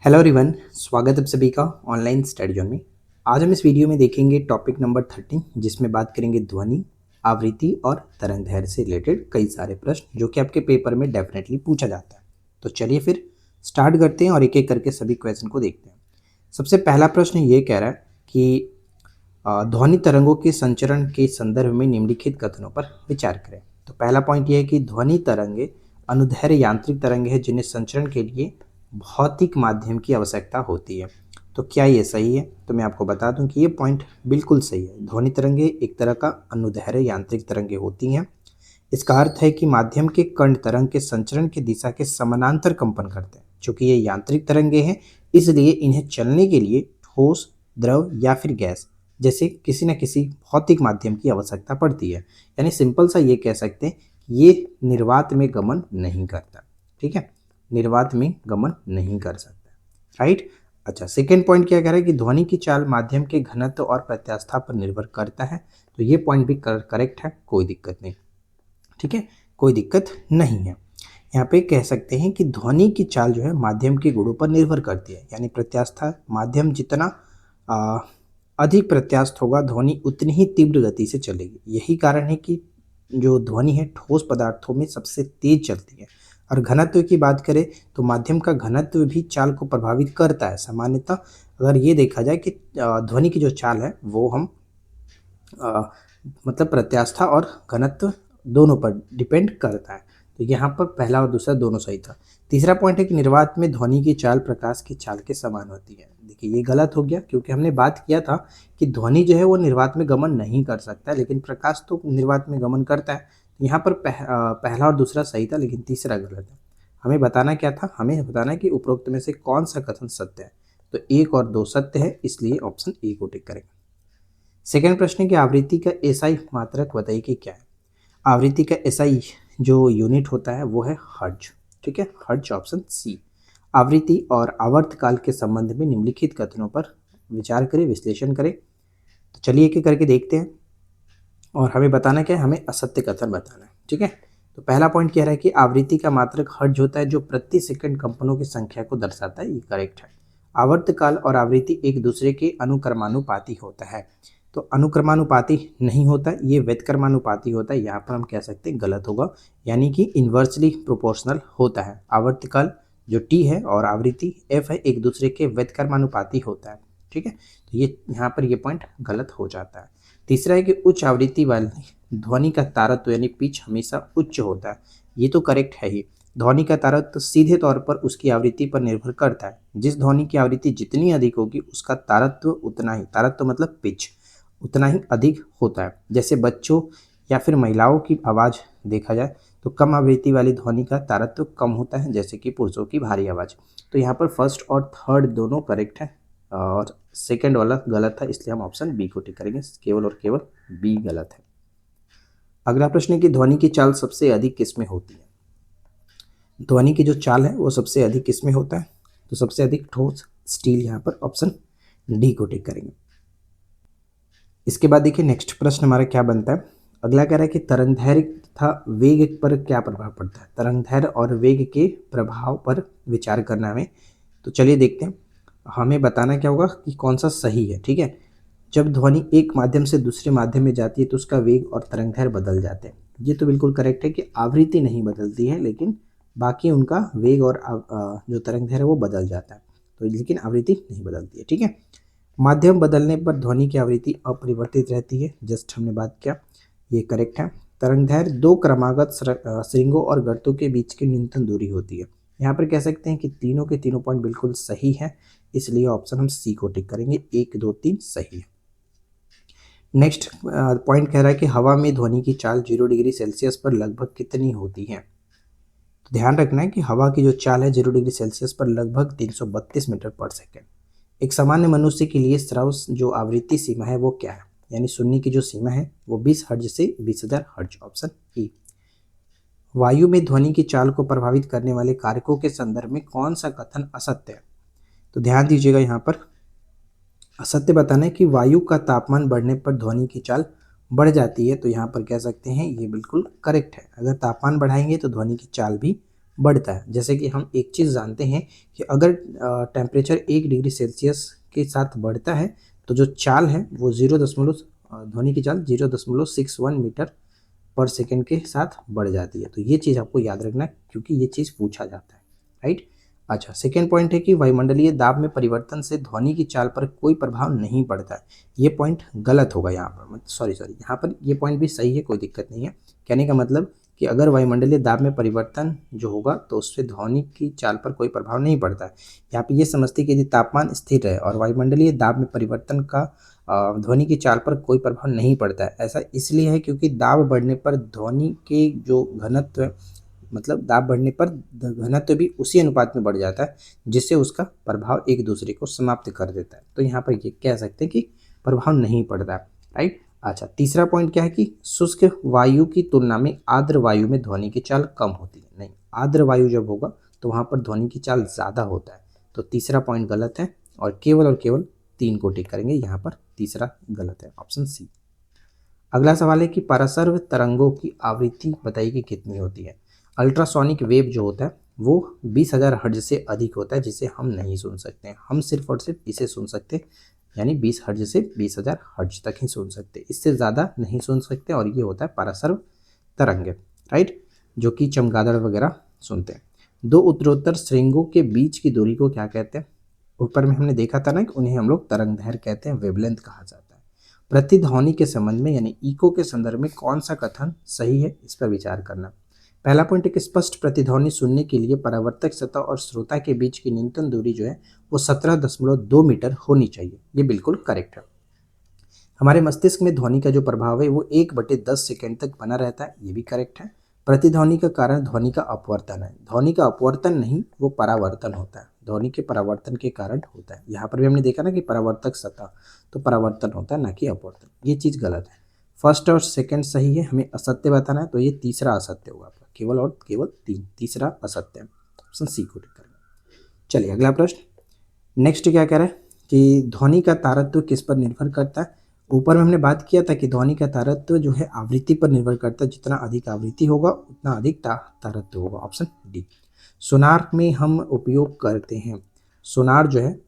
Hello everyone, स्वागत है आप सभी का ऑनलाइन स्टडी जोन में। आज हम इस वीडियो में देखेंगे टॉपिक नंबर 13, जिसमें बात करेंगे ध्वनि, आवृत्ति और तरंग दैर्ध्य से रिलेटेड कई सारे प्रश्न जो कि आपके पेपर में डेफिनेटली पूछा जाता है। तो चलिए फिर स्टार्ट करते हैं और एक एक करके सभी क्वेश्चन को देखते हैं। सबसे पहला प्रश्न ये कह रहा है कि ध्वनि तरंगों के संचरण के संदर्भ में निम्नलिखित कथनों पर विचार करें। तो पहला पॉइंट ये है कि ध्वनि तरंगे अनुदैर्ध्य यांत्रिक तरंगे हैं जिन्हें संचरण के लिए भौतिक माध्यम की आवश्यकता होती है। तो क्या ये सही है? तो मैं आपको बता दूं कि ये पॉइंट बिल्कुल सही है। ध्वनि तरंगे एक तरह का अनुदैर्ध्य यांत्रिक तरंगे होती हैं। इसका अर्थ है कि माध्यम के कण तरंग के संचरण की दिशा के समानांतर कंपन करते हैं। चूंकि ये यांत्रिक तरंगे हैं, इसलिए इन्हें चलने के लिए ठोस, द्रव या फिर गैस जैसे किसी न किसी भौतिक माध्यम की आवश्यकता पड़ती है। यानी सिंपल सा ये कह सकते हैं कि ये निर्वात में गमन नहीं करता। ठीक है, निर्वात में गमन नहीं कर सकता। राइट। अच्छा, सेकेंड पॉइंट क्या कह रहा है कि ध्वनि की चाल माध्यम के घनत्व और प्रत्यास्था पर निर्भर करता है। तो ये पॉइंट भी करेक्ट है, कोई दिक्कत नहीं। ठीक है, कोई दिक्कत नहीं है। यहाँ पे कह सकते हैं कि ध्वनि की चाल जो है माध्यम के गुणों पर निर्भर करती है। यानी प्रत्यास्था, माध्यम जितना अधिक प्रत्यास्थ होगा, ध्वनि उतनी ही तीव्र गति से चलेगी। यही कारण है कि जो ध्वनि है ठोस पदार्थों में सबसे तेज चलती है। और घनत्व की बात करें तो माध्यम का घनत्व भी चाल को प्रभावित करता है। सामान्यतः अगर ये देखा जाए कि ध्वनि की जो चाल है वो हम मतलब प्रत्यास्था और घनत्व दोनों पर डिपेंड करता है। तो यहाँ पर पहला और दूसरा दोनों सही था। तीसरा पॉइंट है कि निर्वात में ध्वनि की चाल प्रकाश की चाल के समान होती है। देखिए ये गलत हो गया, क्योंकि हमने बात किया था कि ध्वनि जो है वो निर्वात में गमन नहीं कर सकता, लेकिन प्रकाश तो निर्वात में गमन करता है। यहाँ पर पहला और दूसरा सही था, लेकिन तीसरा गलत है। हमें बताना क्या था? हमें बताना कि उपरोक्त में से कौन सा कथन सत्य है। तो 1 और 2 सत्य है, इसलिए ऑप्शन ए को टिक करेंगे। सेकेंड प्रश्न है कि आवृत्ति का एसआई मात्रक बताइए कि क्या है। आवृत्ति का एसआई जो यूनिट होता है वो है हर्ट्ज। ठीक है, हर्ट्ज ऑप्शन सी। आवृत्ति और आवर्तकाल के संबंध में निम्नलिखित कथनों पर विचार करें, विश्लेषण करें। तो चलिए एक एक करके देखते हैं और हमें बताना क्या है, हमें असत्य कथन बताना है। ठीक है, तो पहला पॉइंट कह रहा है कि आवृत्ति का मात्रक हर्ट्ज होता है जो प्रति सेकंड कंपनों की संख्या को दर्शाता है। ये करेक्ट है। आवर्तकाल और आवृत्ति एक दूसरे के अनुक्रमानुपाती होता है। तो अनुक्रमानुपाती नहीं होता, ये व्युत्क्रमानुपाती होता है। यहाँ पर हम कह सकते हैं गलत होगा, यानी कि इन्वर्सली प्रोपोर्शनल होता है। आवर्तकाल जो टी है और आवृत्ति एफ है एक दूसरे के व्युत्क्रमानुपाती होता है। ठीक है, तो ये यहाँ पर ये पॉइंट गलत हो जाता है। तीसरा है कि उच्च आवृत्ति वाली ध्वनि का तारत्व यानी पिच हमेशा उच्च होता है। ये तो करेक्ट है ही। ध्वनि का तारत्व सीधे तौर पर उसकी आवृत्ति पर निर्भर करता है। जिस ध्वनि की आवृत्ति जितनी अधिक होगी उसका तारत्व उतना ही, तारत्व मतलब पिच, उतना ही अधिक होता है। जैसे बच्चों या फिर महिलाओं की आवाज़ देखा जाए तो कम आवृत्ति वाली ध्वनि का तारत्व कम होता है, जैसे कि पुरुषों की भारी आवाज़। तो यहाँ पर फर्स्ट और थर्ड दोनों करेक्ट है और सेकंड वाला गलत है, इसलिए हम ऑप्शन बी को टिक करेंगे। केवल और केवल बी गलत है। अगला प्रश्न है कि ध्वनि की चाल सबसे अधिक किसमें होती है। ध्वनि की जो चाल है वो सबसे अधिक किसमें होता है? तो सबसे अधिक ठोस, स्टील। यहाँ पर ऑप्शन डी को टिक करेंगे। इसके बाद देखिए नेक्स्ट प्रश्न हमारा क्या बनता है। अगला कह रहा है कि तरंगदैर्घ्य तथा वेग पर क्या प्रभाव पड़ता है। तरंगदैर्घ्य और वेग के प्रभाव पर विचार करना हमें। तो चलिए देखते हैं, हमें बताना क्या होगा कि कौन सा सही है। ठीक है, जब ध्वनि एक माध्यम से दूसरे माध्यम में जाती है तो उसका वेग और तरंगदैर्घ्य बदल जाते हैं। ये तो बिल्कुल करेक्ट है कि आवृत्ति नहीं बदलती है, लेकिन बाकी उनका वेग और जो तरंगदैर्घ्य है वो बदल जाता है। तो लेकिन आवृत्ति नहीं बदलती है। ठीक है, माध्यम बदलने पर ध्वनि की आवृत्ति अपरिवर्तित रहती है, जस्ट हमने बात किया, ये करेक्ट है। तरंगदैर्घ्य दो क्रमागत श्रृंगों और गर्तों के बीच की न्यूनतम दूरी होती है। यहाँ पर कह सकते हैं कि तीनों के तीनों पॉइंट बिल्कुल सही है, इसलिए ऑप्शन हम सी को टिक करेंगे। 1, 2, 3 सही है। नेक्स्ट पॉइंट कह रहा है कि हवा में ध्वनि की चाल 0 डिग्री सेल्सियस पर लगभग कितनी होती है। तो ध्यान रखना है कि हवा की जो चाल है 0 डिग्री सेल्सियस पर लगभग 332 मीटर पर सेकेंड। एक सामान्य मनुष्य के लिए श्रव्य जो आवृत्ति सीमा है वो क्या है, यानी सुनने की जो सीमा है वो 20 हर्ट्ज से 20,000 हर्ट्ज, ऑप्शन ई। वायु में ध्वनि की चाल को प्रभावित करने वाले कारकों के संदर्भ में कौन सा कथन असत्य है। तो ध्यान दीजिएगा, यहाँ पर असत्य बताना है कि वायु का तापमान बढ़ने पर ध्वनि की चाल बढ़ जाती है। तो यहाँ पर कह सकते हैं ये बिल्कुल करेक्ट है। अगर तापमान बढ़ाएंगे तो ध्वनि की चाल भी बढ़ता है। जैसे कि हम एक चीज़ जानते हैं कि अगर टेम्परेचर 1 डिग्री सेल्सियस के साथ बढ़ता है तो जो चाल है वो ध्वनि की चाल 0.61 मीटर पर सेकंड के साथ बढ़ जाती है। तो ये चीज़ आपको याद रखना है क्योंकि ये चीज़ पूछा जाता है, राइट। अच्छा, सेकेंड पॉइंट है कि वायुमंडलीय दाब में परिवर्तन से ध्वनि की चाल पर कोई प्रभाव नहीं पड़ता है। ये पॉइंट गलत होगा यहाँ पर, सॉरी यहाँ पर ये पॉइंट भी सही है, कोई दिक्कत नहीं है। कहने का मतलब कि अगर वायुमंडलीय दाब में परिवर्तन जो होगा तो उससे ध्वनि की चाल पर कोई प्रभाव नहीं पड़ता है। यहाँ पे ये समझते कि यदि तापमान स्थिर है और वायुमंडलीय दाब में परिवर्तन का ध्वनि की चाल पर कोई प्रभाव नहीं पड़ता है। ऐसा इसलिए है क्योंकि दाब बढ़ने पर ध्वनि के जो घनत्व है, मतलब दाब बढ़ने पर घनत्व भी उसी अनुपात में बढ़ जाता है जिससे उसका प्रभाव एक दूसरे को समाप्त कर देता है। तो यहाँ पर ये कह सकते हैं कि प्रभाव नहीं पड़ता है, राइट। अच्छा, तीसरा पॉइंट क्या है कि शुष्क वायु की तुलना में आर्द्र वायु में ध्वनि की चाल कम होती है। नहीं, आर्द्र वायु जब होगा तो वहाँ पर ध्वनि की चाल ज़्यादा होता है। तो तीसरा पॉइंट गलत है और केवल 3 को टिक करेंगे, यहाँ पर तीसरा गलत है, ऑप्शन सी। अगला सवाल है कि पारासर्व तरंगों की आवृत्ति बताइए कि कितनी होती है। अल्ट्रासोनिक वेव जो होता है वो 20,000 हर्ट्ज से अधिक होता है, जिसे हम नहीं सुन सकते हैं। हम सिर्फ और सिर्फ इसे सुन सकते हैं, यानी 20 हर्ट्ज से 20,000 हर्ट्ज तक ही सुन सकते हैं, इससे ज़्यादा नहीं सुन सकते। और ये होता है पारासर्व तरंग, राइट, जो कि चमगादड़ वगैरह सुनते हैं। दो उत्तरोत्तर श्रृंगों के बीच की दूरी को क्या कहते हैं। ऊपर में हमने देखा था ना कि उन्हें हम लोग तरंग दैर्घ्य कहते हैं, वेवलेंथ कहा जाता है। प्रतिध्वनि के संबंध में यानी इको के संदर्भ में कौन सा कथन सही है, इस पर विचार करना। पहला पॉइंट है कि स्पष्ट प्रतिध्वनि सुनने के लिए परावर्तक सतह और श्रोता के बीच की न्यूनतम दूरी जो है वो 17.2 मीटर होनी चाहिए। ये बिल्कुल करेक्ट है। हमारे मस्तिष्क में ध्वनि का जो प्रभाव है वो 1/10 सेकेंड तक बना रहता है। ये भी करेक्ट है। प्रतिध्वनि का कारण ध्वनि का अपवर्तन है। ध्वनि का अपवर्तन नहीं, वो परावर्तन होता है। ध्वनि के परावर्तन के कारण होता है। यहाँ पर भी हमने देखा ना कि परावर्तक सतह, तो परावर्तन होता है ना कि अपवर्तन। ये चीज़ गलत है। फर्स्ट और सेकंड सही है, हमें असत्य बताना है, तो ये तीसरा असत्य होगा आपका। केवल और केवल तीसरा असत्य है, ऑप्शन सी को टिक करेंगे। चलिए अगला प्रश्न। नेक्स्ट क्या कह रहा है कि ध्वनि का तारतम्य किस पर निर्भर करता है। ऊपर में हमने बात किया था कि ध्वनि का तारतम्य जो है आवृत्ति पर निर्भर करता है। जितना अधिक आवृत्ति होगा उतना अधिक तारतम्य होगा, ऑप्शन डी। सोनार में हम उपयोग करते हैं, सोनार जो है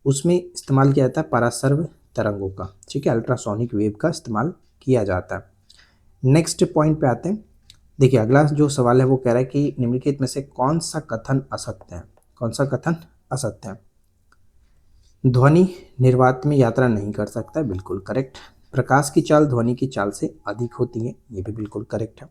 उसमें इस्तेमाल किया जाता है पारासर्व तरंगों का, ठीक है, अल्ट्रासोनिक वेव का इस्तेमाल किया जाता है। नेक्स्ट पॉइंट पे आते हैं। देखिए अगला जो सवाल है वो कह रहा है कि निम्नलिखित में से कौन सा कथन असत्य है। कौन सा कथन असत्य है। ध्वनि निर्वात में यात्रा नहीं कर सकता है, बिल्कुल करेक्ट। प्रकाश की चाल ध्वनि की चाल से अधिक होती है, ये भी बिल्कुल करेक्ट है।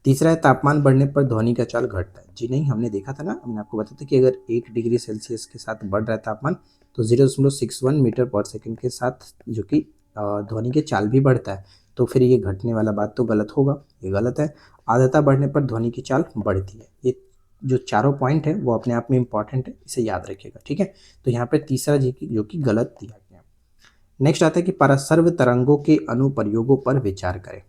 तीसरा है तापमान बढ़ने पर ध्वनि का चाल घटता है। जी नहीं, हमने देखा था ना, हमने आपको बताया था कि अगर 1 डिग्री सेल्सियस के साथ बढ़ रहा है तापमान तो 0.61 मीटर पर सेकंड के साथ जो कि ध्वनि के चाल भी बढ़ता है, तो फिर ये घटने वाला बात तो गलत होगा, ये गलत है। आर्द्रता बढ़ने पर ध्वनि की चाल बढ़ती है। ये जो चारों पॉइंट है वो अपने आप में इंपॉर्टेंट है, इसे याद रखिएगा, ठीक है। तो यहाँ पर तीसरा जो कि गलत दिया गया। नेक्स्ट आता है कि पारासर्व तरंगों के अनुप्रयोगों पर विचार करें।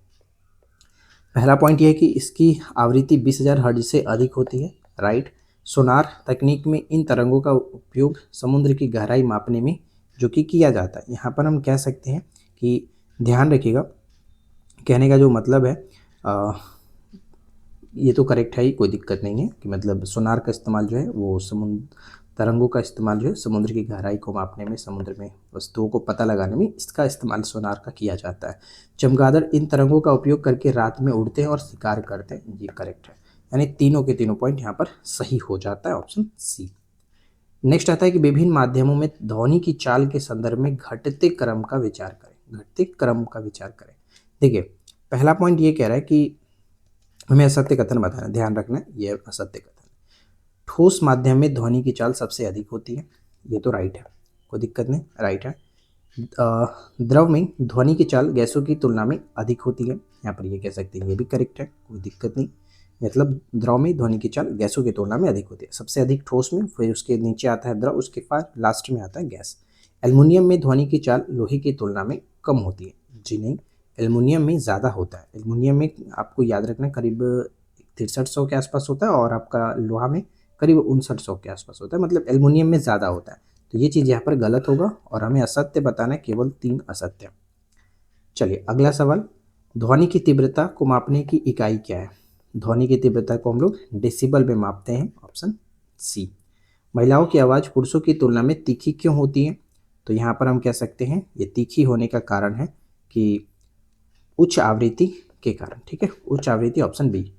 पहला पॉइंट ये है कि इसकी आवृत्ति 20,000 हर्ट्ज से अधिक होती है, राइट। सोनार तकनीक में इन तरंगों का उपयोग समुद्र की गहराई मापने में जो कि किया जाता है। यहाँ पर हम कह सकते हैं कि ध्यान रखिएगा, कहने का जो मतलब है ये तो करेक्ट है ही, कोई दिक्कत नहीं है कि मतलब सोनार का इस्तेमाल जो है वो तरंगों का इस्तेमाल जो है समुद्र की गहराई को मापने में, समुद्र में वस्तुओं को पता लगाने में इसका इस्तेमाल सोनार का किया जाता है। चमगादड़ इन तरंगों का उपयोग करके रात में उड़ते हैं और शिकार करते हैं, ये करेक्ट है। यानी तीनों के तीनों पॉइंट यहाँ पर सही हो जाता है, ऑप्शन सी। नेक्स्ट आता है कि विभिन्न माध्यमों में ध्वनि की चाल के संदर्भ में घटते क्रम का विचार करें। घटते क्रम का विचार करें। देखिए पहला पॉइंट ये कह रहा है कि हमें असत्य कथन बताना, ध्यान रखना ये असत्य कथन। ठोस माध्यम में ध्वनि की चाल सबसे अधिक होती है, ये तो राइट है, कोई दिक्कत नहीं, राइट है। द्रव में ध्वनि की चाल गैसों की तुलना में अधिक होती है, यहाँ पर ये कह सकते हैं, ये भी करेक्ट है, कोई दिक्कत नहीं। मतलब द्रव में ध्वनि की चाल गैसों की तुलना में अधिक होती है। सबसे अधिक ठोस में, फिर उसके नीचे आता है द्रव, उसके बाद लास्ट में आता है गैस। एल्युमिनियम में ध्वनि की चाल लोहे की तुलना में कम होती है। जी नहीं, एल्युमिनियम में ज़्यादा होता है। एल्युमिनियम में आपको याद रखना करीब 6300 के आसपास होता है और आपका लोहा में करीब 5900 के आसपास होता है, मतलब एल्युमिनियम में ज़्यादा होता है। तो ये चीज़ यहाँ पर गलत होगा और हमें असत्य बताना है, केवल 3 असत्य। चलिए अगला सवाल। ध्वनि की तीव्रता को मापने की इकाई क्या है। ध्वनि की तीव्रता को हम लोग डेसिबल में मापते हैं, ऑप्शन सी। महिलाओं की आवाज़ पुरुषों की तुलना में तीखी क्यों होती है? तो यहाँ पर हम कह सकते हैं ये तीखी होने का कारण है कि उच्च आवृत्ति के कारण, ठीक है, उच्च आवृत्ति, ऑप्शन बी।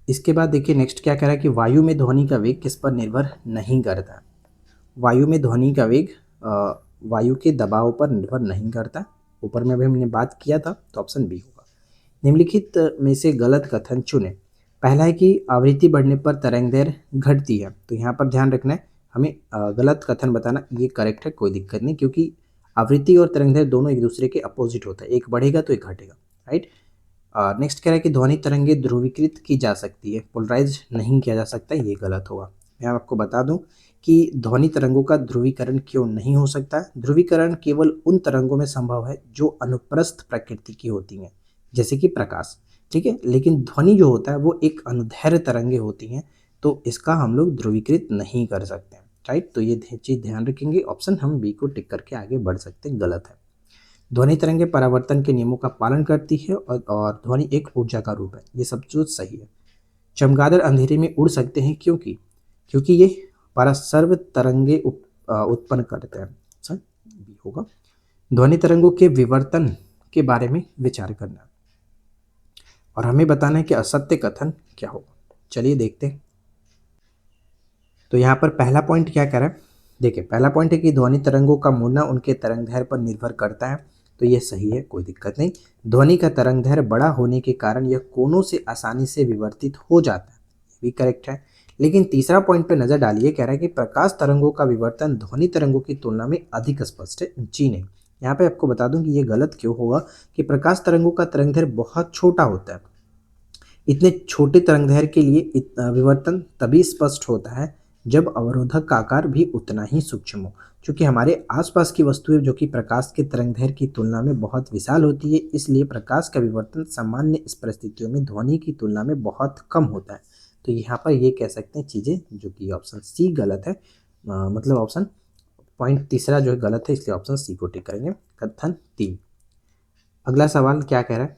इसके बाद देखिए नेक्स्ट क्या कह रहा है कि वायु में ध्वनि का वेग किस पर निर्भर नहीं करता। वायु में ध्वनि का वेग वायु के दबाव पर निर्भर नहीं करता। ऊपर में अभी हमने बात किया था, तो ऑप्शन बी होगा। निम्नलिखित में से गलत कथन चुनें। पहला है कि आवृत्ति बढ़ने पर तरंगदैर्घ्य घटती है। तो यहाँ पर ध्यान रखना है हमें, गलत कथन बताना, ये करेक्ट है, कोई दिक्कत नहीं, क्योंकि आवृत्ति और तरंगदैर्घ्य दोनों एक दूसरे के अपोजिट होता है, एक बढ़ेगा तो एक घटेगा, राइट। नेक्स्ट कह रहा है कि ध्वनि तरंगे ध्रुवीकृत की जा सकती है, पोलराइज नहीं किया जा सकता, ये गलत होगा। मैं आपको बता दूं कि ध्वनि तरंगों का ध्रुवीकरण क्यों नहीं हो सकता है। ध्रुवीकरण केवल उन तरंगों में संभव है जो अनुप्रस्थ प्रकृति की होती हैं, जैसे कि प्रकाश, ठीक है। लेकिन ध्वनि जो होता है वो एक अनुदैर्घ्य तरंगे होती हैं, तो इसका हम लोग ध्रुवीकृत नहीं कर सकते हैं, राइट। तो ये चीज़ ध्यान रखेंगे, ऑप्शन हम बी को टिक करके आगे बढ़ सकते हैं, गलत है। ध्वनि तरंगे परावर्तन के नियमों का पालन करती है और ध्वनि एक ऊर्जा का रूप है, ये सब चीज सही है। चमगादड़ अंधेरे में उड़ सकते हैं क्योंकि क्योंकि ये परासर्व तरंगे उत्पन्न करते हैं, सर बी होगा। ध्वनि तरंगों के विवर्तन के बारे में विचार करना और हमें बताना है कि असत्य कथन क्या होगा। चलिए देखते हैं। तो यहाँ पर पहला पॉइंट क्या कह रहा है, देखिए पहला पॉइंट है कि ध्वनि तरंगों का मुड़ना उनके तरंगदैर्घ्य पर निर्भर करता है, तो ये सही है, कोई दिक्कत नहीं। ध्वनि का तरंगदैर्घ्य बड़ा होने के कारण यह कोनों से आसानी से विवर्तित हो जाता है, ये भी करेक्ट है। लेकिन तीसरा पॉइंट पे नजर डालिए, कह रहा है कि प्रकाश तरंगों का विवर्तन ध्वनि तरंगों की तुलना में अधिक स्पष्ट है, जी नहीं। यहाँ पे आपको बता दूं कि ये गलत क्यों होगा, कि प्रकाश तरंगों का तरंगदैर्घ्य बहुत छोटा होता है। इतने छोटे तरंगदैर्घ्य के लिए विवर्तन तभी स्पष्ट होता है जब अवरोधक का आकार भी उतना ही सूक्ष्म हो। क्योंकि हमारे आसपास की वस्तुएं जो कि प्रकाश के तरंगदैर्घ्य की तुलना में बहुत विशाल होती है, इसलिए प्रकाश का विवर्तन सामान्य परिस्थितियों में ध्वनि की तुलना में बहुत कम होता है। तो यहाँ पर ये कह सकते हैं चीज़ें, जो कि ऑप्शन सी गलत है, मतलब ऑप्शन पॉइंट तीसरा जो है गलत है, इसलिए ऑप्शन सी को टिक करेंगे। कथन 3। अगला सवाल क्या कह रहा है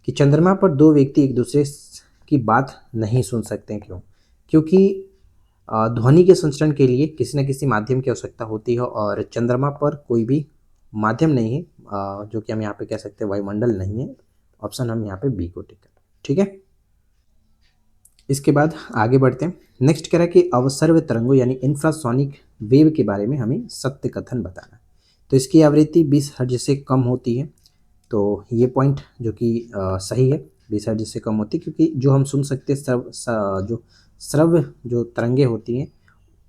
कि चंद्रमा पर दो व्यक्ति एक दूसरे की बात नहीं सुन सकते, क्यों? क्योंकि ध्वनि के संचरण के लिए किसी न किसी माध्यम की आवश्यकता होती है और चंद्रमा पर कोई भी माध्यम नहीं है, जो कि हम यहाँ पे कह सकते हैं वायुमंडल नहीं है। ऑप्शन हम यहाँ पे बी को टिक करें, ठीक है। इसके बाद आगे बढ़ते हैं। नेक्स्ट कह रहा है कि अवसर्व तरंगों यानी इंफ्रासोनिक वेव के बारे में हमें सत्य कथन बताना है। तो इसकी आवृत्ति 20 हर्ट्ज से कम होती है, तो ये पॉइंट जो कि सही है, 20 हर्ट्ज से कम होती है, क्योंकि जो हम सुन सकते हैं श्रव्य जो तरंगे होती हैं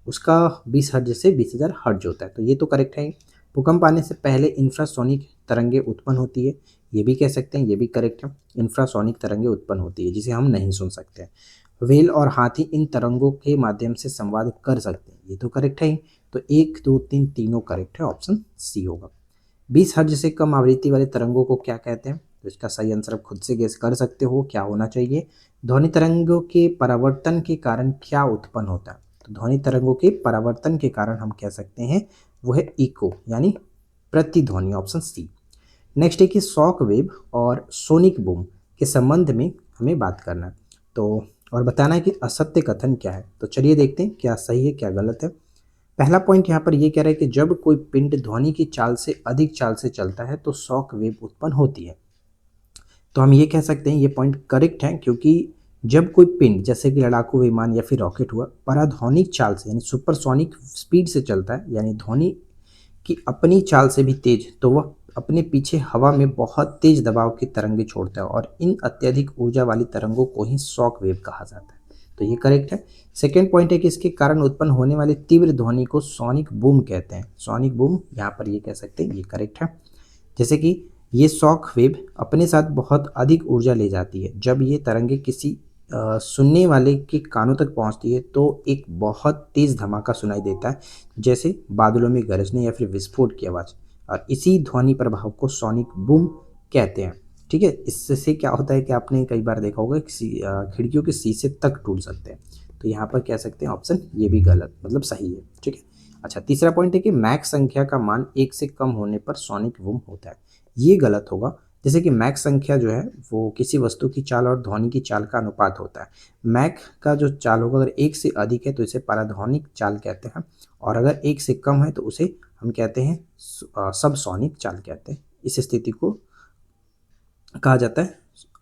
उसका 20 हर्ट्ज से 20,000 हर्ट्ज होता है, तो ये तो करेक्ट है। भूकंप आने से पहले इंफ्रासोनिक तरंगे उत्पन्न होती है, ये भी कह सकते हैं, ये भी करेक्ट है। इंफ्रासोनिक तरंगे उत्पन्न होती है जिसे हम नहीं सुन सकते हैं। व्हेल और हाथी इन तरंगों के माध्यम से संवाद कर सकते हैं, ये तो करेक्ट है ही। तो 1 2 3 तीनों करेक्ट है, ऑप्शन सी होगा। 20 हर्ट्ज से कम आवृत्ति वाले तरंगों को क्या कहते हैं? तो इसका सही आंसर आप खुद से गेस कर सकते हो क्या होना चाहिए। ध्वनि तरंगों के परावर्तन के कारण क्या उत्पन्न होता है? तो ध्वनि तरंगों के परावर्तन के कारण हम कह सकते हैं वो है इको, यानी प्रतिध्वनि, ऑप्शन सी। नेक्स्ट है कि शॉक वेव और सोनिक बूम के संबंध में हमें बात करना है, तो और बताना है कि असत्य कथन क्या है। तो चलिए देखते हैं क्या सही है क्या गलत है। पहला पॉइंट यहाँ पर ये कह रहा है कि जब कोई पिंड ध्वनि की चाल से अधिक चाल से चलता है तो शॉक वेव उत्पन्न होती है। तो हम ये कह सकते हैं ये पॉइंट करेक्ट है, क्योंकि जब कोई पिंड जैसे कि लड़ाकू विमान या फिर रॉकेट हुआ पराध्वनिक चाल से यानी सुपरसोनिक स्पीड से चलता है, यानी ध्वनि की अपनी चाल से भी तेज, तो वह अपने पीछे हवा में बहुत तेज दबाव की तरंगे छोड़ता है और इन अत्यधिक ऊर्जा वाली तरंगों को ही शॉक वेव कहा जाता है। तो ये करेक्ट है। सेकेंड पॉइंट है कि इसके कारण उत्पन्न होने वाली तीव्र ध्वनि को सोनिक बूम कहते हैं। सोनिक बूम यहाँ पर ये कह सकते हैं, ये करेक्ट है। जैसे कि ये शॉक वेव अपने साथ बहुत अधिक ऊर्जा ले जाती है। जब ये तरंगे किसी सुनने वाले के कानों तक पहुंचती है तो एक बहुत तेज धमाका सुनाई देता है, जैसे बादलों में गरजने या फिर विस्फोट की आवाज़, और इसी ध्वनि प्रभाव को सोनिक बूम कहते हैं। ठीक है, इससे क्या होता है कि आपने कई बार देखा होगा कि खिड़कियों के शीशे तक टूट सकते हैं। तो यहाँ पर कह सकते हैं ऑप्शन ये भी गलत, मतलब सही है। ठीक है, अच्छा तीसरा पॉइंट है कि मैक संख्या का मान 1 से कम होने पर सोनिक बूम होता है, ये गलत होगा। जैसे कि मैक संख्या जो है वो किसी वस्तु की चाल और ध्वनि की चाल का अनुपात होता है। मैक का जो चाल होगा अगर 1 से अधिक है तो इसे paraध्वनिक चाल कहते हैं, और अगर 1 से कम है तो उसे हम कहते हैं सबसोनिक चाल कहते हैं। इस स्थिति को कहा जाता है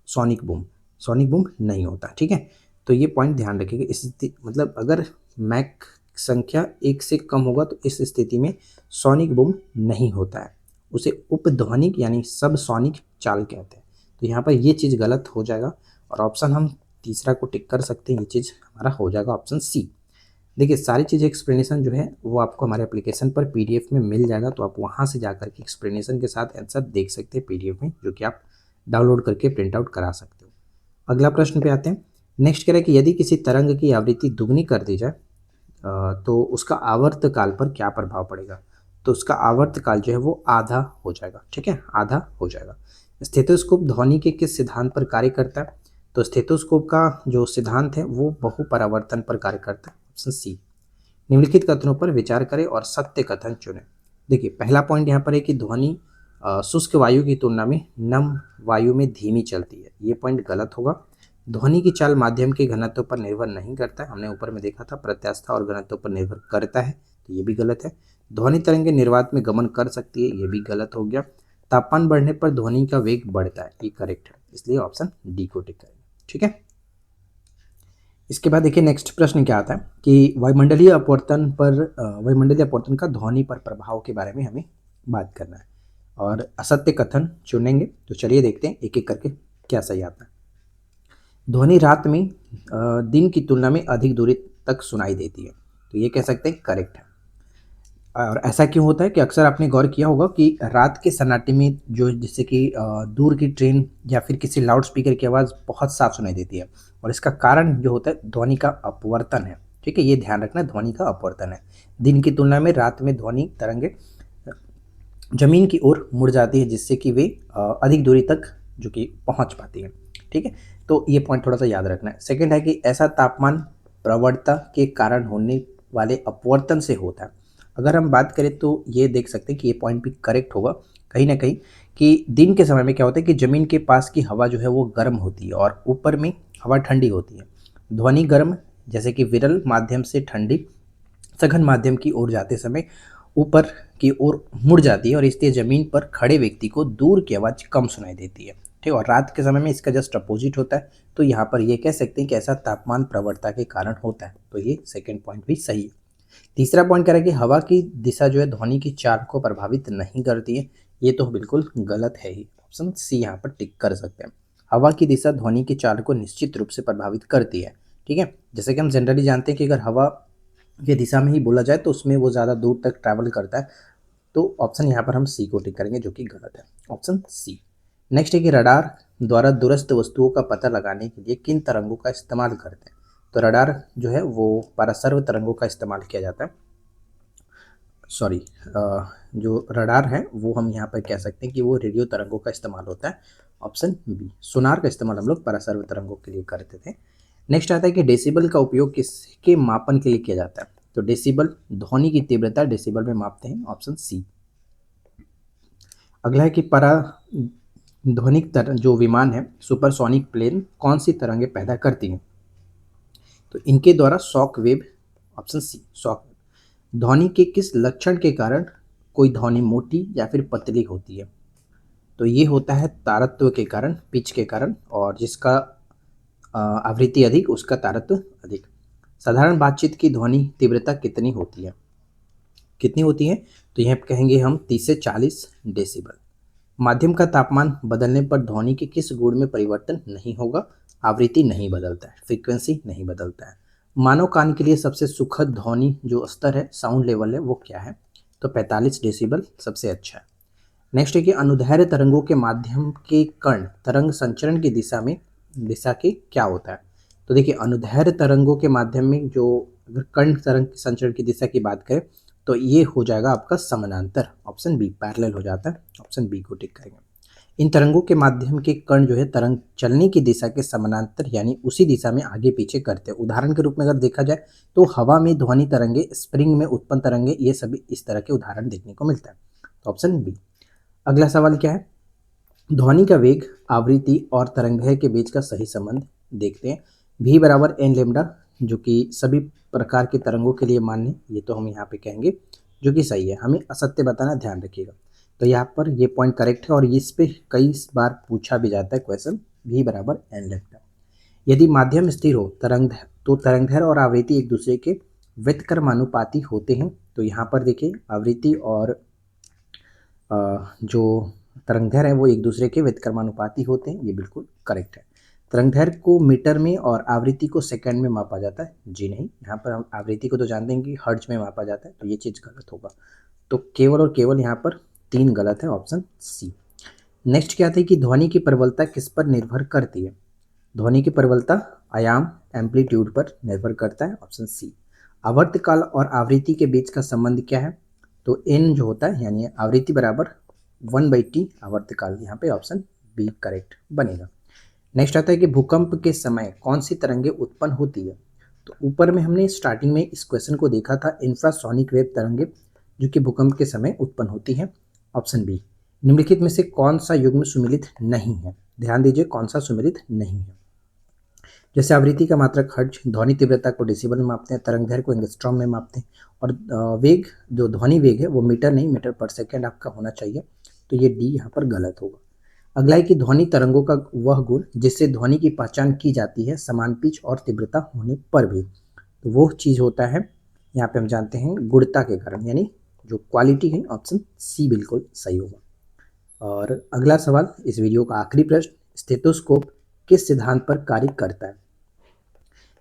सोनिक बूम। सोनिक बूम नहीं होता, ठीक है। तो ये पॉइंट ध्यान रखिएगा। इस स्थिति मतलब अगर मैक संख्या 1 से कम होगा तो इस स्थिति में सोनिक बूम नहीं होता है, उसे उपध्वनिक यानी सबसोनिक चाल कहते हैं। तो यहाँ पर ये चीज़ गलत हो जाएगा और ऑप्शन हम तीसरा को टिक कर सकते हैं। ये चीज़ हमारा हो जाएगा ऑप्शन सी। देखिए सारी चीज़ एक्सप्लेनेशन जो है वो आपको हमारे एप्लीकेशन पर पीडीएफ में मिल जाएगा, तो आप वहाँ से जाकर के एक्सप्लेनेशन के साथ आंसर देख सकते हैं पीडीएफ में, जो कि आप डाउनलोड करके प्रिंट आउट करा सकते हो। अगला प्रश्न पे आते हैं। नेक्स्ट कह रहा है कि यदि किसी तरंग की आवृत्ति दुगनी कर दी जाए तो उसका आवर्तकाल पर क्या प्रभाव पड़ेगा। तो उसका आवर्तकाल जो है वो आधा हो जाएगा, ठीक है, आधा हो जाएगा। स्टेथोस्कोप ध्वनि के किस सिद्धांत पर कार्य करता है। तो स्टेथोस्कोप का जो सिद्धांत है वो बहुपरावर्तन पर कार्य करता है, ऑप्शन सी। निम्नलिखित कथनों पर विचार करें और सत्य कथन चुनें। देखिए पहला पॉइंट यहाँ पर है कि ध्वनि शुष्क वायु की तुलना में नम वायु में धीमी चलती है, ये पॉइंट गलत होगा। ध्वनि की चाल माध्यम के घनत्व पर निर्भर नहीं करता है, हमने ऊपर में देखा था प्रत्यास्थता और घनत्व पर निर्भर करता है, तो ये भी गलत है। ध्वनि तरंगे निर्वात में गमन कर सकती है, ये भी गलत हो गया। तापमान बढ़ने पर ध्वनि का वेग बढ़ता है, ये करेक्ट है, इसलिए ऑप्शन डी को टिक करेंगे, ठीक है। इसके बाद देखिए नेक्स्ट प्रश्न क्या आता है कि वायुमंडलीय अपवर्तन का ध्वनि पर प्रभाव के बारे में हमें बात करना है और असत्य कथन चुनेंगे। तो चलिए देखते हैं एक एक करके क्या सही आता है। ध्वनि रात में दिन की तुलना में अधिक दूरी तक सुनाई देती है, तो ये कह सकते हैं करेक्ट है। और ऐसा क्यों होता है कि अक्सर आपने गौर किया होगा कि रात के सन्नाटे में जो जैसे कि दूर की ट्रेन या फिर किसी लाउड स्पीकर की आवाज़ बहुत साफ सुनाई देती है, और इसका कारण जो होता है ध्वनि का अपवर्तन है, ठीक है, ये ध्यान रखना, ध्वनि का अपवर्तन है। दिन की तुलना में रात में ध्वनि तरंगे जमीन की ओर मुड़ जाती है, जिससे कि वे अधिक दूरी तक जो कि पहुंच पाती है, ठीक है। तो ये पॉइंट थोड़ा सा याद रखना है। सेकेंड है कि ऐसा तापमान प्रवणता के कारण होने वाले अपवर्तन से होता है। अगर हम बात करें तो ये देख सकते हैं कि ये पॉइंट भी करेक्ट होगा कहीं ना कहीं, कि दिन के समय में क्या होता है कि ज़मीन के पास की हवा जो है वो गर्म होती है और ऊपर में हवा ठंडी होती है। ध्वनि गर्म जैसे कि विरल माध्यम से ठंडी सघन माध्यम की ओर जाते समय ऊपर की ओर मुड़ जाती है, और इसलिए ज़मीन पर खड़े व्यक्ति को दूर की आवाज़ कम सुनाई देती है, ठीक। और रात के समय में इसका जस्ट अपोजिट होता है। तो यहाँ पर ये कह सकते हैं कि ऐसा तापमान प्रवणता के कारण होता है, तो ये सेकेंड पॉइंट भी सही है। तीसरा पॉइंट कह रहा है कि हवा की दिशा जो है ध्वनि की चाल को प्रभावित नहीं करती है, ये तो बिल्कुल गलत है ही, ऑप्शन सी यहाँ पर टिक कर सकते हैं। हवा की दिशा ध्वनि की चाल को निश्चित रूप से प्रभावित करती है, ठीक है। जैसे कि हम जनरली जानते हैं कि अगर हवा की दिशा में ही बोला जाए तो उसमें वो ज़्यादा दूर तक ट्रैवल करता है, तो ऑप्शन यहाँ पर हम सी को टिक करेंगे, जो कि गलत है, ऑप्शन सी। नेक्स्ट है कि रडार द्वारा दूरस्थ वस्तुओं का पता लगाने के लिए किन तरंगों का इस्तेमाल करते हैं। तो रडार जो है वो परासर्व तरंगों का इस्तेमाल किया जाता है। सॉरी, जो रडार है वो हम यहाँ पर कह सकते हैं कि वो रेडियो तरंगों का इस्तेमाल होता है, ऑप्शन बी। सोनार का इस्तेमाल हम लोग परासर्व तरंगों के लिए करते थे। नेक्स्ट आता है कि डेसिबल का उपयोग किसके मापन के लिए किया जाता है। तो डेसिबल ध्वनि की तीव्रता डेसिबल में मापते हैं, ऑप्शन सी। अगला है कि ध्वनिक जो विमान है सुपरसोनिक प्लेन कौन सी तरंगें पैदा करती हैं। तो इनके द्वारा shock wave, option C shock wave. ध्वनि के किस लक्षण के कारण कोई ध्वनि मोटी या फिर पतली होती है। तो ये होता है तारत्व के कारण, पिच के कारण, और जिसका आवृत्ति अधिक उसका तारत्व अधिक। साधारण बातचीत की ध्वनि तीव्रता कितनी होती है, कितनी होती है। तो यह कहेंगे हम 30 से 40 डेसिबल। माध्यम का तापमान बदलने पर ध्वनि के किस गुण में परिवर्तन नहीं होगा। आवृत्ति नहीं बदलता है, फ्रीक्वेंसी नहीं बदलता है। मानव कान के लिए सबसे सुखद ध्वनि जो स्तर है, साउंड लेवल है, वो क्या है। तो 45 डेसिबल सबसे अच्छा है। नेक्स्ट है कि अनुदैर्घ्य तरंगों के माध्यम के कण तरंग संचरण की दिशा के क्या होता है। तो देखिए अनुदैर्घ्य तरंगों के माध्यम में जो अगर कण तरंग संचरण की दिशा की बात करें तो ये हो जाएगा आपका समानांतर, ऑप्शन बी, पैरेलल हो जाता है, ऑप्शन बी को टिक करेंगे। इन तरंगों के माध्यम के कण जो है तरंग चलने की दिशा के समानांतर यानी उसी दिशा में आगे पीछे करते हैं। उदाहरण के रूप में अगर देखा जाए तो हवा में ध्वनि तरंगे, स्प्रिंग में उत्पन्न तरंगे, ये सभी इस तरह के उदाहरण देखने को मिलता है, तो ऑप्शन बी। अगला सवाल क्या है ध्वनि का वेग, आवृत्ति और तरंगदैर्घ्य के बीच का सही संबंध देखते हैं। v बराबर एन लेमडा, जो कि सभी प्रकार के तरंगों के लिए मान्य है, ये तो हम यहाँ पे कहेंगे, जो कि सही है। हमें असत्य बताना ध्यान रखिएगा। तो यहाँ पर ये पॉइंट करेक्ट है और इस पे कई बार पूछा भी जाता है क्वेश्चन, v बराबर एन लेमडा। यदि माध्यम स्थिर हो तो तरंगदैर्घ्य और आवृत्ति एक दूसरे के व्युत्क्रमानुपाती होते हैं। तो यहाँ पर देखिए आवृत्ति और जो तरंगदैर्घ्य है वो एक दूसरे के व्युत्क्रमानुपाती होते हैं, ये बिल्कुल करेक्ट है। तरंगदैर्घ्य को मीटर में और आवृत्ति को सेकंड में मापा जाता है, जी नहीं। यहाँ पर हम आवृत्ति को तो जानते हैं कि हर्ट्ज में मापा जाता है, तो ये चीज़ गलत होगा। तो केवल और केवल यहाँ पर 3 गलत है, ऑप्शन सी। नेक्स्ट क्या था कि ध्वनि की प्रबलता किस पर निर्भर करती है। ध्वनि की प्रबलता आयाम एम्पलीट्यूड पर निर्भर करता है, ऑप्शन सी। आवर्तकाल और आवृत्ति के बीच का संबंध क्या है। तो एन जो होता है यानी आवृत्ति बराबर 1/t आवर्तकाल, यहाँ पे ऑप्शन बी करेक्ट बनेगा। नेक्स्ट आता है कि भूकंप के समय कौन सी तरंगें उत्पन्न होती है। तो ऊपर में हमने स्टार्टिंग में इस क्वेश्चन को देखा था, इंफ्रासोनिक वेव तरंगें जो कि भूकंप के समय उत्पन्न होती हैं, ऑप्शन बी। निम्नलिखित में से कौन सा युग्म सुमेलित नहीं है। ध्यान दीजिए कौन सा सुमेलित नहीं है। जैसे आवृत्ति का मात्रक हर्ट्ज, ध्वनि तीव्रता को डेसिबल में मापते हैं, तरंगदैर्घ्य को एंगस्ट्रॉम में मापते हैं, और वेग जो ध्वनि वेग है वो मीटर नहीं मीटर पर सेकेंड आपका होना चाहिए। तो ये डी यहाँ पर गलत होगा। अगला है कि ध्वनि तरंगों का वह गुण जिससे ध्वनि की पहचान की जाती है समान पिच और तीव्रता होने पर भी। तो वो चीज़ होता है यहाँ पे हम जानते हैं गुणता के कारण, यानी जो क्वालिटी है, ऑप्शन सी बिल्कुल सही होगा। और अगला सवाल, इस वीडियो का आखिरी प्रश्न, स्टेथोस्कोप किस सिद्धांत पर कार्य करता है।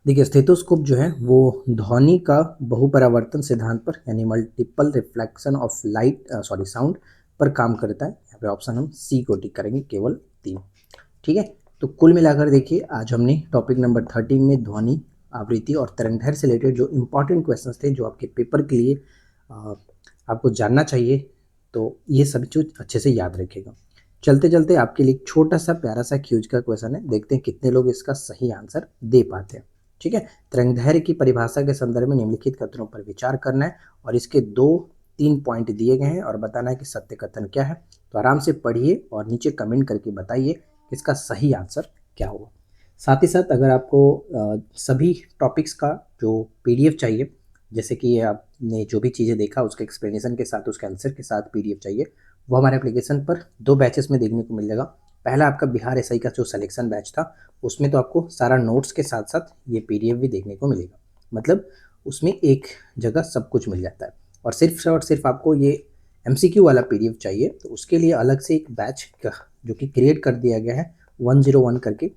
देखिए स्टेथोस्कोप जो है वो ध्वनि का बहुपरावर्तन सिद्धांत पर यानी multiple reflection of light sound पर काम करता है। यहाँ पे ऑप्शन हम सी को टिक करेंगे, केवल 3। ठीक है, तो कुल मिलाकर देखिए आज हमने टॉपिक नंबर 13 में ध्वनि, आवृत्ति और तरंगदैर्घ्य से रिलेटेड जो इंपॉर्टेंट क्वेश्चंस थे जो आपके पेपर के लिए आपको जानना चाहिए, तो ये सब चीज अच्छे से याद रखेगा। चलते चलते आपके लिए एक छोटा सा प्यारा सा क्यूज का क्वेश्चन है, देखते हैं कितने लोग इसका सही आंसर दे पाते हैं। ठीक है, तरंगदैर्घ्य की परिभाषा के संदर्भ में निम्नलिखित कथनों पर विचार करना है और इसके 2-3 पॉइंट दिए गए हैं और बताना है कि सत्य कथन क्या है। तो आराम से पढ़िए और नीचे कमेंट करके बताइए कि इसका सही आंसर क्या होगा। साथ ही साथ अगर आपको सभी टॉपिक्स का जो पीडीएफ चाहिए, जैसे कि आपने जो भी चीज़ें देखा उसके एक्सप्लेनेशन के साथ उसके आंसर के साथ पीडीएफ चाहिए, वो हमारे एप्लीकेशन पर 2 बैचेस में देखने को मिल जाएगा। पहला आपका बिहार एसआई का जो सिलेक्शन बैच था, उसमें तो आपको सारा नोट्स के साथ साथ ये पीडीएफ भी देखने को मिलेगा, मतलब उसमें एक जगह सब कुछ मिल जाता है। और सिर्फ आपको ये एमसीक्यू वाला पीडीएफ चाहिए, तो उसके लिए अलग से एक बैच का जो कि क्रिएट कर दिया गया है 101 करके,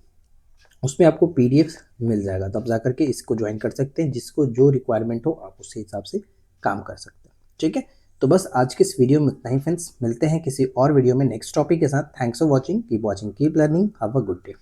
उसमें आपको पीडीएफ मिल जाएगा। तो आप जा करके इसको ज्वाइन कर सकते हैं, जिसको जो रिक्वायरमेंट हो आप उस हिसाब से काम कर सकते हैं। ठीक है, तो बस आज के इस वीडियो में इतना ही फ्रेंड्स, मिलते हैं किसी और वीडियो में नेक्स्ट टॉपिक के साथ। Thanks for watching, keep learning, have a good day.